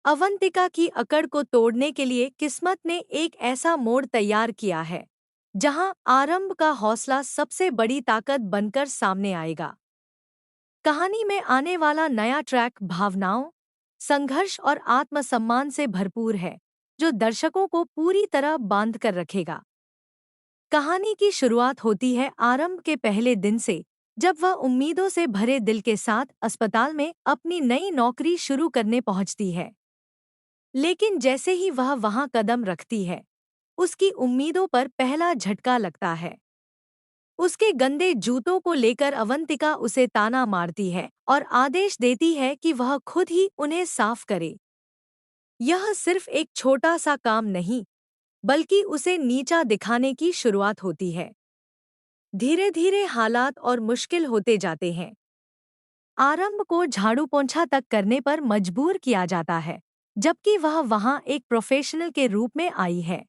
अवंतिका की अकड़ को तोड़ने के लिए किस्मत ने एक ऐसा मोड़ तैयार किया है जहां आरंभ का हौसला सबसे बड़ी ताकत बनकर सामने आएगा। कहानी में आने वाला नया ट्रैक भावनाओं, संघर्ष और आत्मसम्मान से भरपूर है, जो दर्शकों को पूरी तरह बांध कर रखेगा। कहानी की शुरुआत होती है आरंभ के पहले दिन से, जब वह उम्मीदों से भरे दिल के साथ अस्पताल में अपनी नई नौकरी शुरू करने पहुंचती है। लेकिन जैसे ही वह वहां कदम रखती है, उसकी उम्मीदों पर पहला झटका लगता है। उसके गंदे जूतों को लेकर अवंतिका उसे ताना मारती है और आदेश देती है कि वह खुद ही उन्हें साफ करे। यह सिर्फ एक छोटा सा काम नहीं, बल्कि उसे नीचा दिखाने की शुरुआत होती है। धीरे धीरे हालात और मुश्किल होते जाते हैं। आरंभ को झाड़ू पोंछा तक करने पर मजबूर किया जाता है, जबकि वह वहां एक प्रोफेशनल के रूप में आई है।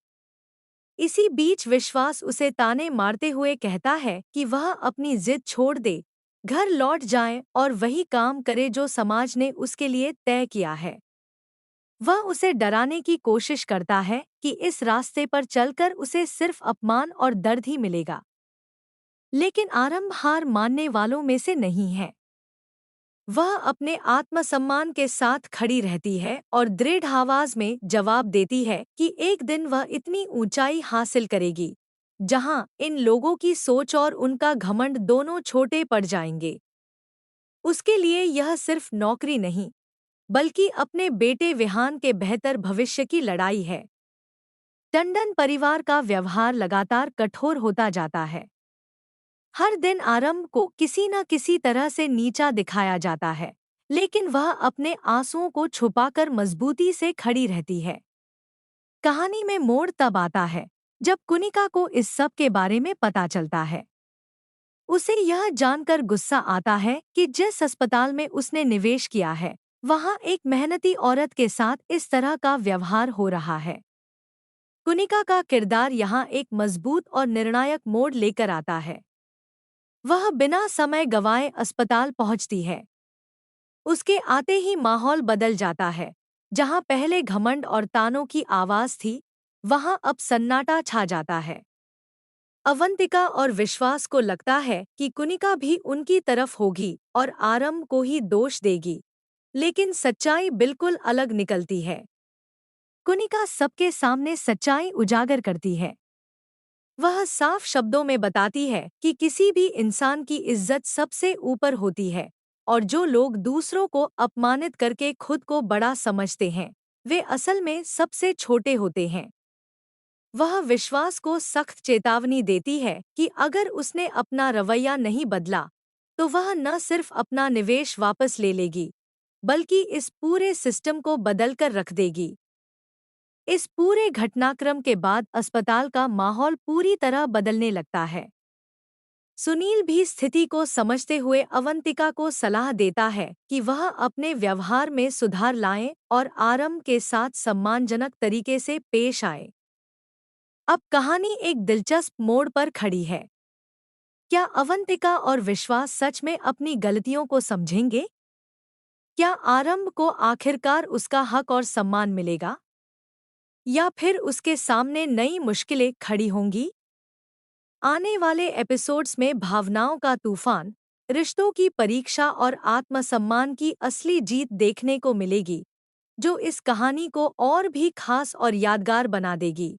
इसी बीच विश्वास उसे ताने मारते हुए कहता है कि वह अपनी जिद छोड़ दे, घर लौट जाए और वही काम करे जो समाज ने उसके लिए तय किया है। वह उसे डराने की कोशिश करता है कि इस रास्ते पर चलकर उसे सिर्फ अपमान और दर्द ही मिलेगा। लेकिन आरंभ हार मानने वालों में से नहीं है। वह अपने आत्मसम्मान के साथ खड़ी रहती है और दृढ़ आवाज में जवाब देती है कि एक दिन वह इतनी ऊंचाई हासिल करेगी जहां इन लोगों की सोच और उनका घमंड दोनों छोटे पड़ जाएंगे। उसके लिए यह सिर्फ नौकरी नहीं, बल्कि अपने बेटे विहान के बेहतर भविष्य की लड़ाई है। टंडन परिवार का व्यवहार लगातार कठोर होता जाता है। हर दिन आरंभ को किसी न किसी तरह से नीचा दिखाया जाता है, लेकिन वह अपने आंसुओं को छुपाकर मजबूती से खड़ी रहती है। कहानी में मोड़ तब आता है जब कुनिका को इस सब के बारे में पता चलता है। उसे यह जानकर गुस्सा आता है कि जिस अस्पताल में उसने निवेश किया है, वहां एक मेहनती औरत के साथ इस तरह का व्यवहार हो रहा है। कुनिका का किरदार यहाँ एक मजबूत और निर्णायक मोड़ लेकर आता है। वह बिना समय गंवाए अस्पताल पहुंचती है। उसके आते ही माहौल बदल जाता है। जहां पहले घमंड और तानों की आवाज थी, वहां अब सन्नाटा छा जाता है। अवंतिका और विश्वास को लगता है कि कुनिका भी उनकी तरफ होगी और आरंभ को ही दोष देगी, लेकिन सच्चाई बिल्कुल अलग निकलती है। कुनिका सबके सामने सच्चाई उजागर करती है। वह साफ शब्दों में बताती है कि किसी भी इंसान की इज्जत सबसे ऊपर होती है और जो लोग दूसरों को अपमानित करके खुद को बड़ा समझते हैं, वे असल में सबसे छोटे होते हैं। वह विश्वास को सख्त चेतावनी देती है कि अगर उसने अपना रवैया नहीं बदला, तो वह न सिर्फ अपना निवेश वापस ले लेगी, बल्कि इस पूरे सिस्टम को बदलकर रख देगी। इस पूरे घटनाक्रम के बाद अस्पताल का माहौल पूरी तरह बदलने लगता है। सुनील भी स्थिति को समझते हुए अवंतिका को सलाह देता है कि वह अपने व्यवहार में सुधार लाए और आरंभ के साथ सम्मानजनक तरीके से पेश आए। अब कहानी एक दिलचस्प मोड़ पर खड़ी है। क्या अवंतिका और विश्वास सच में अपनी गलतियों को समझेंगे? क्या आरंभ को आखिरकार उसका हक और सम्मान मिलेगा, या फिर उसके सामने नई मुश्किलें खड़ी होंगी? आने वाले एपिसोड्स में भावनाओं का तूफान, रिश्तों की परीक्षा और आत्मसम्मान की असली जीत देखने को मिलेगी, जो इस कहानी को और भी खास और यादगार बना देगी।